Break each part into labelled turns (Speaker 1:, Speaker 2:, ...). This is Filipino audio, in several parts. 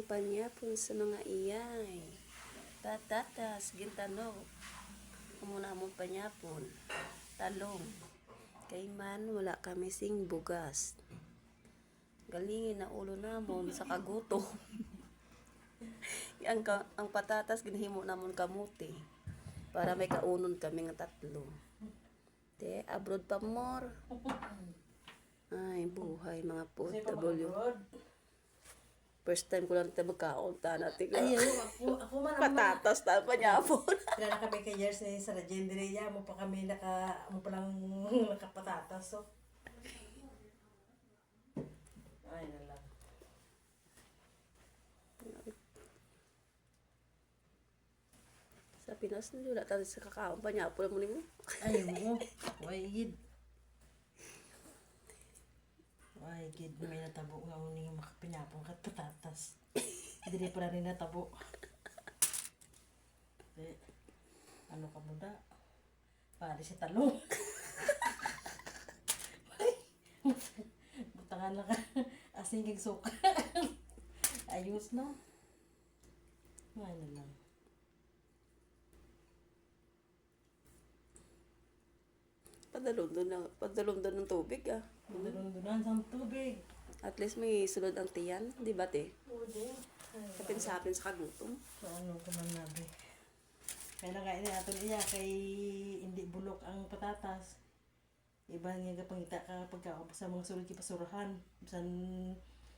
Speaker 1: panyapon sa mga iyay. Patatas, gintanog. Muna mong panyapon. Talong. Kay man, wala kami sing bugas. Galingin na ulo namon sa kagutom. ang patatas, ginhimo namon kamuti. Para may kaunon kami nga tatlo. Te, abroad pa more. Ay, buhay mga POW. First time ko lang ito magkaon. Natin
Speaker 2: Ay, ako man
Speaker 1: patatas na panyapon.
Speaker 2: Kaya na kami kay Years na sa Legendaria, mo pa kami mo pa lang nakapatatas, so. Ay, nalang.
Speaker 1: Sa Pinas, wala tayo sa kakaon panyapon mo nimo.
Speaker 2: Ay, oo. Why, gid. Why, gid. May natabo nga mo niyong makapinapong kat patatas. Hindi pa rin natabo. Ano ka mo da? Pari si talong. Butangan na ka. Asing kang suka. Ayos na. Ay na lang.
Speaker 1: Padalom doon ng tubig ah.
Speaker 2: Dundunan sa tubig.
Speaker 1: At least may sulod ang tiyan, di ba te?
Speaker 2: Pwede.
Speaker 1: Sapin-sapin sa kagutom.
Speaker 2: Paano ka man nabi? Kaya na kain natin iya kay hindi bulok ang patatas. Iba nga pangita ka pagkaon sa mga sulod kipasurahan. Bisan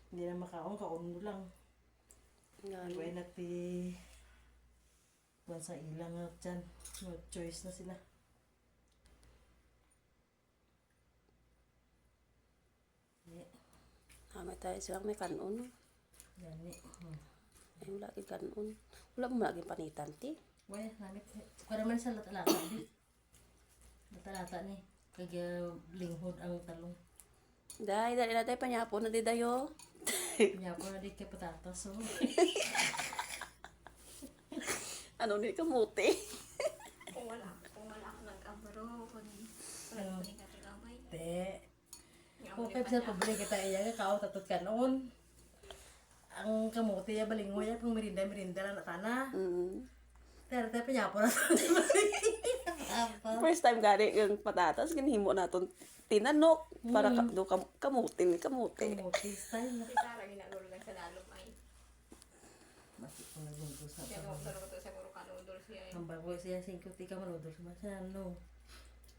Speaker 2: hindi na makaon, kaon mo lang.
Speaker 1: Yan.
Speaker 2: Kaya nagti sa ilang at dyan. No choice na sila.
Speaker 1: May tayo silang may kanon.
Speaker 2: Yan eh.
Speaker 1: Ay, wala kang kanon. Wala mo laging panitan ti.
Speaker 2: Wala, namit. Para man sa latalata di. Latalata ni. Kaya linghod ang talong.
Speaker 1: Dahil tayo panyapon na di dayo.
Speaker 2: Kanya po na di kay patatas. So.
Speaker 1: Ano ni kamuti?
Speaker 3: Kung wala ako nag-abro, kung wala ko ni katigabay.
Speaker 2: Te. Kung kayo sa pabili kita iya ka kao tatot ka noon. Ang kamote ya balingoy ya pang merinda na natana. Pero tayo pa niya po na.
Speaker 1: First time gari yung patatas, ginhimo naton tinanok para kamuti ni kamuti.
Speaker 2: Kamote style na.
Speaker 3: Si Sarah ginaguro lang sa lalong ay.
Speaker 2: Bakit kung nagluto sa
Speaker 3: Kaya kung ko to sa puro kanudol siya eh.
Speaker 2: ang bago siya 5 ka manudol sa masya no.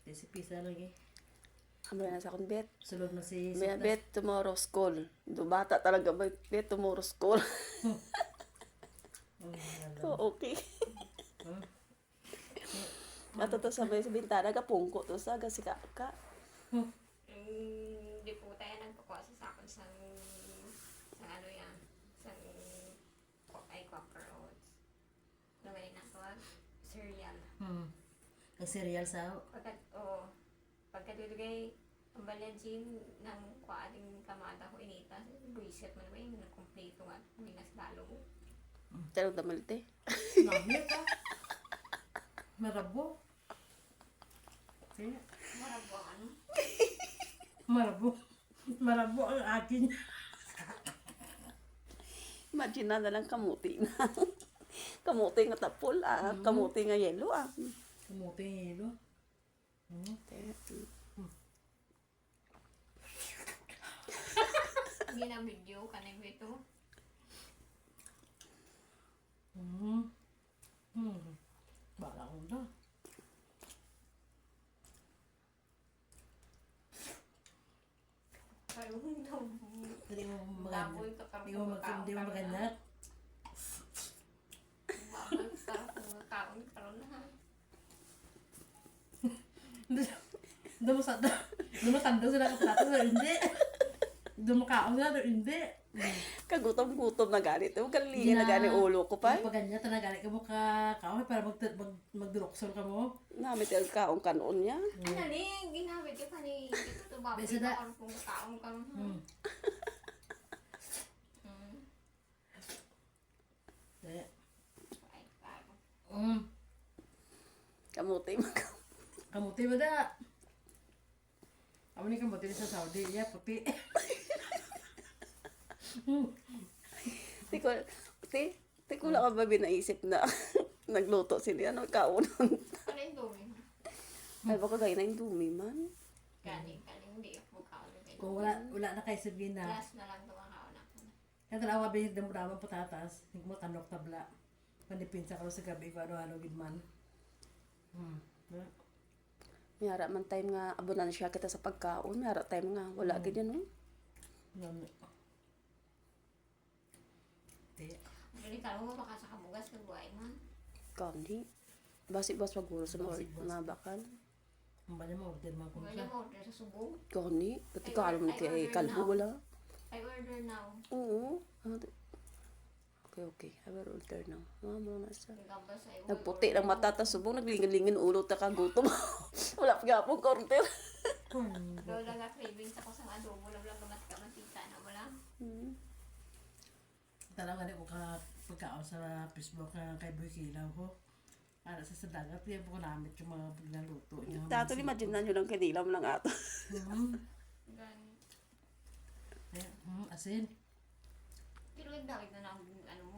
Speaker 2: Desi pisa lagi.
Speaker 1: Amra na sa akong bet.
Speaker 2: Sulod na si
Speaker 1: May bet tomorrow school. Do bata talaga ba bet tomorrow school. So, okay. Ato to sa may bintana ka pungko to sa gasika ka.
Speaker 3: Hindi po tayo nagpakuha sa sakon sa ano yan. Sa ay copper oats. Naway na tawag cereal.
Speaker 2: Ang cereal sa
Speaker 3: Pagkatulugay ang balyajin ng kuading kamada ko inita. Buisit man naman yung kompleto nga. Minas lalo.
Speaker 1: Tarong tamalite.
Speaker 2: Namit ka. Marabo. Kaya,
Speaker 3: Marabo ano?
Speaker 2: Marabo ang akin.
Speaker 1: Imagine na lang kamuti na. Kamuti nga tapol ah. Kamuti nga yelo ah.
Speaker 2: Kamote yung hilo.
Speaker 3: Hindi na video kanang ito.
Speaker 2: Bala ko na.
Speaker 3: Pero hindi
Speaker 2: Hindi mo
Speaker 3: baboy
Speaker 2: maganda.
Speaker 3: ka parang
Speaker 2: Hindi mo maganda.
Speaker 3: baboy parang kumakaon karon na ha.
Speaker 2: Dumatanda sila kapatid na hindi. Dumakaon sila na hindi.
Speaker 1: Kagutom-gutom na ganit. Huwag kalingan na ganit ulo ko pa.
Speaker 2: Pag ganyan, tanagalit ka mo kaon para magduroksol ka mo.
Speaker 1: Namit yung kaong kanon niya.
Speaker 3: Ano ni ginamit ka pa ni ito baboy
Speaker 2: Besa
Speaker 3: ka
Speaker 2: da.
Speaker 3: parang kumakaon karon ha.
Speaker 2: Daya.
Speaker 3: Ay parang.
Speaker 1: Kamuti magaw.
Speaker 2: Kamuti ba da? Amo ni kamuti sa Saudi. Ya, puti.
Speaker 1: Di Di ko lang ba binaisip na nagluto sila, ano, kaunan.
Speaker 3: Ano yung dumi?
Speaker 1: Ay, baka gaya na yung dumi man.
Speaker 3: Galing, hindi ako kaon.
Speaker 2: Kung wala na kayo sabihin na,
Speaker 3: Last na lang tumakaon ako.
Speaker 2: kaya tanawa ba yung damdaman patatas, hindi mo tanok tabla. Panipinsa ka rin sa gabi ko ano-ano gidman.
Speaker 1: Mayara man time nga, abunan siya kita sa pagkaon. Mayara time nga, wala gid yan, no?
Speaker 2: Yan. Di.
Speaker 3: Hindi ka mo baka sa kabugas ng buhay man.
Speaker 1: Kandi. Basi-bas maguro sa mga
Speaker 2: Basi-bas.
Speaker 1: nabakan.
Speaker 2: Ang bala mo, order man kung
Speaker 3: Wala
Speaker 2: siya.
Speaker 3: mo order sa subong.
Speaker 1: Kandi. Pati kalam ni kay kalbo wala.
Speaker 3: I order now.
Speaker 1: Oo. Okay. I will order now. Mo na siya.
Speaker 3: Gamba sa iyo.
Speaker 1: Nagputi ng mata, tas subong, naglingin-lingin ulo, ta kagutom. Wala pa nga pong korter.
Speaker 3: Lola nga cravings ako sa adobo. Wala gamat ka mantika na wala.
Speaker 2: Talaga ko pagkaon sa Facebook kay Boy Kilaw ko. Para sa dagat, yan po ko namit yung mga pagnaluto niya.
Speaker 1: Tato, imagine na nyo lang kanilam lang ato.
Speaker 3: Gani.
Speaker 2: Asin.
Speaker 3: Pero nagdawit na ng ano mo